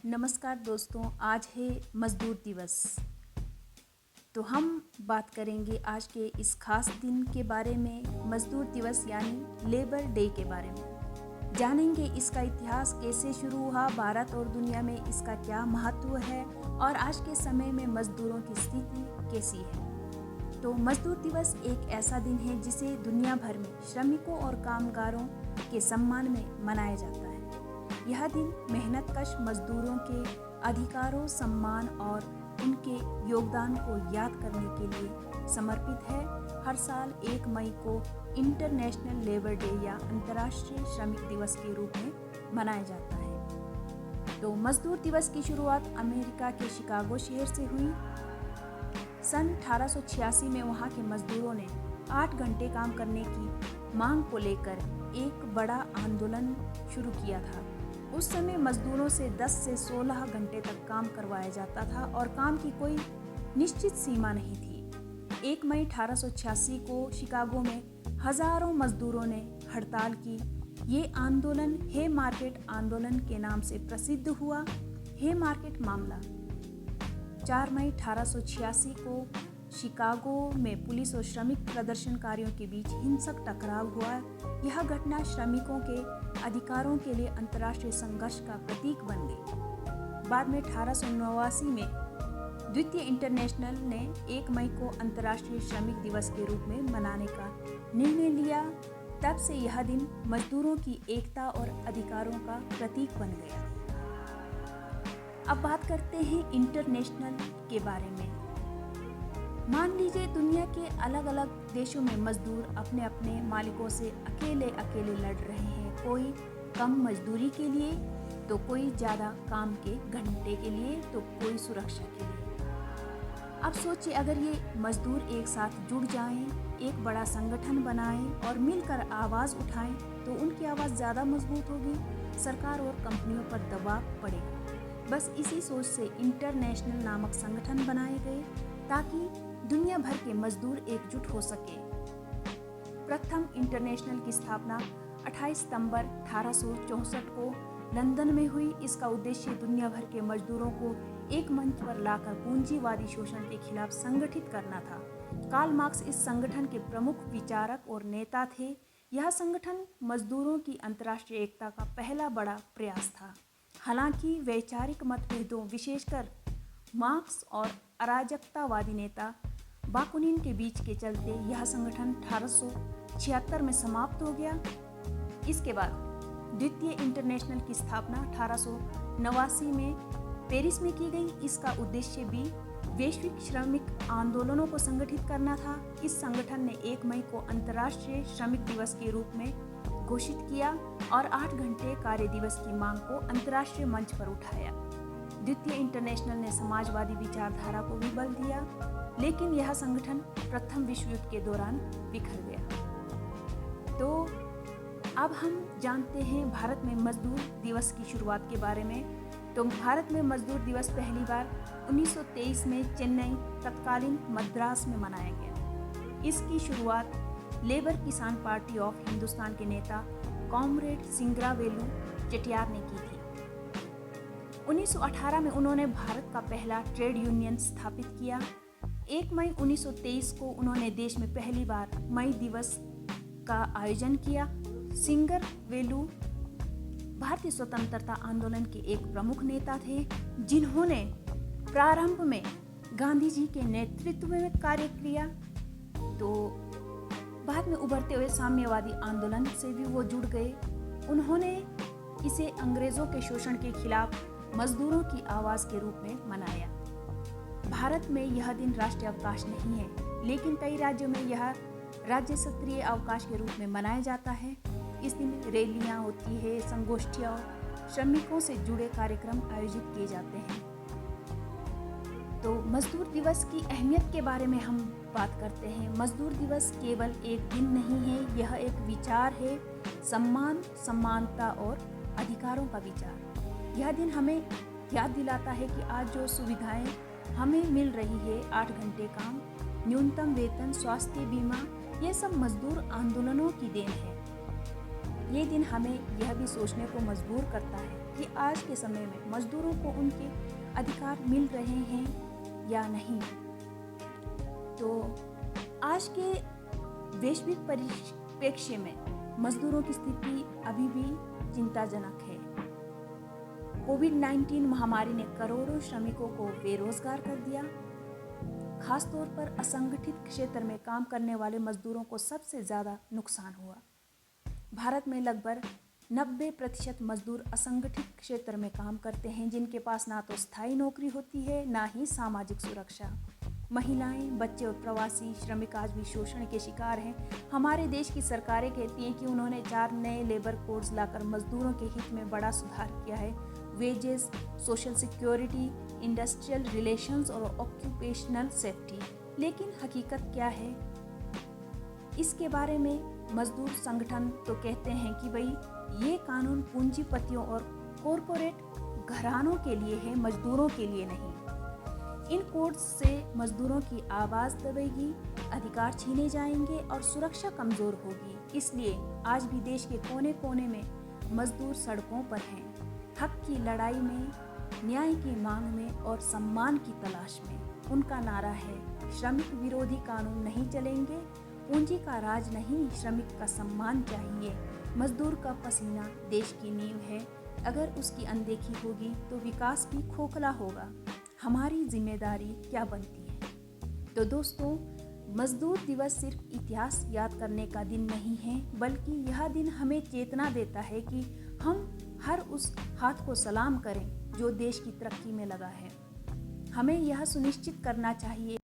नमस्कार दोस्तों, आज है मज़दूर दिवस। तो हम बात करेंगे आज के इस खास दिन के बारे में, मज़दूर दिवस यानी लेबर डे के बारे में। जानेंगे इसका इतिहास कैसे शुरू हुआ, भारत और दुनिया में इसका क्या महत्व है और आज के समय में मज़दूरों की स्थिति कैसी है। तो मज़दूर दिवस एक ऐसा दिन है जिसे दुनिया भर में श्रमिकों और कामगारों के सम्मान में मनाया जाता है। यह दिन मेहनतकश मजदूरों के अधिकारों, सम्मान और उनके योगदान को याद करने के लिए समर्पित है। हर साल 1 मई को इंटरनेशनल लेबर डे या अंतर्राष्ट्रीय श्रमिक दिवस के रूप में मनाया जाता है। तो मजदूर दिवस की शुरुआत अमेरिका के शिकागो शहर से हुई। सन 1886 में वहाँ के मजदूरों ने 8 घंटे काम करने की मांग को लेकर एक बड़ा आंदोलन शुरू किया था। उस समय मजदूरों से 10 से 16 घंटे तक काम करवाया जाता था और काम की कोई निश्चित सीमा नहीं थी। 1 मई 1886 को शिकागो में हजारों मजदूरों ने हड़ताल की। ये आंदोलन हे मार्केट आंदोलन के नाम से प्रसिद्ध हुआ। हे मार्केट मामला 4 मई 1886 को शिकागो में पुलिस और श्रमिक प्रदर्शनकारियों के बीच हिंसक टकराव हुआ। यह घटना श्रमिकों के अधिकारों के लिए अंतर्राष्ट्रीय संघर्ष का प्रतीक बन गई। बाद में 1889 में द्वितीय इंटरनेशनल ने 1 मई को अंतर्राष्ट्रीय श्रमिक दिवस के रूप में मनाने का निर्णय लिया। तब से यह दिन मजदूरों की एकता और अधिकारों का प्रतीक बन गया। अब बात करते हैं इंटरनेशनल के बारे में। मान लीजिए दुनिया के अलग अलग देशों में मजदूर अपने अपने मालिकों से अकेले लड़ रहे हैं। कोई कम मजदूरी के लिए, तो कोई ज़्यादा काम के घंटे के लिए, तो कोई सुरक्षा के लिए। अब सोचिए अगर ये मजदूर एक साथ जुड़ जाएं, एक बड़ा संगठन बनाएं और मिलकर आवाज़ उठाएं, तो उनकी आवाज़ ज़्यादा मजबूत होगी, सरकार और कंपनियों पर दबाव पड़ेगा। बस इसी सोच से इंटरनेशनल नामक संगठन बनाए गए ताकि दुनिया भर के मजदूर एकजुट हो सके। प्रथम इंटरनेशनल की स्थापना 28 सितंबर 1864 को लंदन में हुई। इसका उद्देश्य दुनिया भर के मजदूरों को एक मंच पर लाकर पूंजीवादी शोषण के खिलाफ संगठित करना था। कार्ल मार्क्स इस संगठन के प्रमुख विचारक और नेता थे। यह संगठन मजदूरों की अंतर्राष्ट्रीय एकता का पहला बड़ा प्रयास था। हालांकि वैचारिक मतभेदों, विशेषकर मार्क्स और अराजकतावादी नेता बाकुनिन के बीच के चलते यह संगठन 1876 में समाप्त हो गया। इसके बाद द्वितीय इंटरनेशनल की स्थापना 1889 में पेरिस में की गई। इसका उद्देश्य भी वैश्विक श्रमिक आंदोलनों को संगठित करना था। इस संगठन ने 1 मई को अंतर्राष्ट्रीय श्रमिक दिवस के रूप में घोषित किया और 8 घंटे कार्य दिवस की मांग को अंतर्राष्ट्रीय मंच पर उठाया। द्वितीय इंटरनेशनल ने समाजवादी विचारधारा को भी बल दिया, लेकिन यह संगठन प्रथम विश्व युद्ध के दौरान बिखर गया। तो अब हम जानते हैं भारत में मजदूर दिवस की शुरुआत के बारे में। तो भारत में मजदूर दिवस पहली बार 1923 में चेन्नई, तत्कालीन मद्रास में मनाया गया। इसकी शुरुआत लेबर किसान पार्टी ऑफ हिंदुस्तान के नेता कॉमरेड सिंगरावेलु चेटियार ने की थी। 1918 में उन्होंने भारत का पहला ट्रेड यूनियन स्थापित किया। 1 मई 1923 को उन्होंने देश में पहली बार मई दिवस का आयोजन किया। सिंगरवेलु भारतीय स्वतंत्रता आंदोलन के एक प्रमुख नेता थे, जिन्होंने प्रारंभ में गांधी जी के नेतृत्व में कार्य किया। तो बाद में उभरते हुए साम्यवादी आंदोलन से भी वो जुड़ गए। उन्होंने इसे अंग्रेजों के शोषण के खिलाफ मजदूरों की आवाज़ के रूप में मनाया। भारत में यह दिन राष्ट्रीय अवकाश नहीं है, लेकिन कई राज्यों में यह राज्य स्तरीय अवकाश के रूप में मनाया जाता है। इस दिन रैलियां होती है, संगोष्ठियां और श्रमिकों से जुड़े कार्यक्रम आयोजित किए जाते हैं। तो मजदूर दिवस की अहमियत के बारे में हम बात करते हैं। मजदूर दिवस केवल एक दिन नहीं है, यह एक विचार है, सम्मान, समानता और अधिकारों का विचार। यह दिन हमें याद दिलाता है कि आज जो सुविधाएं हमें मिल रही है, 8 घंटे काम, न्यूनतम वेतन, स्वास्थ्य बीमा, ये सब मजदूर आंदोलनों की देन है। ये दिन हमें यह भी सोचने को मजबूर करता है कि आज के समय में मजदूरों को उनके अधिकार मिल रहे हैं या नहीं। तो आज के वैश्विक परिप्रेक्ष्य में मजदूरों की स्थिति अभी भी चिंताजनक है। कोविड-19 महामारी ने करोड़ों श्रमिकों को बेरोजगार कर दिया। खासतौर पर असंगठित क्षेत्र में काम करने वाले मजदूरों को सबसे ज़्यादा नुकसान हुआ। भारत में लगभग 90% मजदूर असंगठित क्षेत्र में काम करते हैं, जिनके पास ना तो स्थायी नौकरी होती है, ना ही सामाजिक सुरक्षा। महिलाएं, बच्चे और प्रवासी श्रमिक आज भी शोषण के शिकार हैं। हमारे देश की सरकारें कहती हैं कि उन्होंने 4 नए लेबर कोड्स लाकर मजदूरों के हित में बड़ा सुधार किया है। Wages, social security, industrial relations और ऑक्यूपेशनल सेफ्टी। लेकिन हकीकत क्या है? इसके बारे में मजदूर संगठन तो कहते हैं कि भाई ये कानून पूंजीपतियों और कॉरपोरेट घरानों के लिए है, मजदूरों के लिए नहीं। इन कोड्स से मजदूरों की आवाज़ दबेगी, अधिकार छीने जाएंगे और सुरक्षा कमज़ोर होगी। इसलिए आज भी देश के कोने कोने में मजदूर सड़कों पर हैं, हक की लड़ाई में, न्याय की मांग में और सम्मान की तलाश में। उनका नारा है, श्रमिक विरोधी कानून नहीं चलेंगे, पूंजी का राज नहीं, श्रमिक का सम्मान चाहिए। मजदूर का पसीना देश की नींव है, अगर उसकी अनदेखी होगी तो विकास भी खोखला होगा। हमारी जिम्मेदारी क्या बनती है? तो दोस्तों, मजदूर दिवस सिर्फ इतिहास याद करने का दिन नहीं है, बल्कि यह दिन हमें चेतना देता है कि हम हर उस हाथ को सलाम करें जो देश की तरक्की में लगा है। हमें यह सुनिश्चित करना चाहिए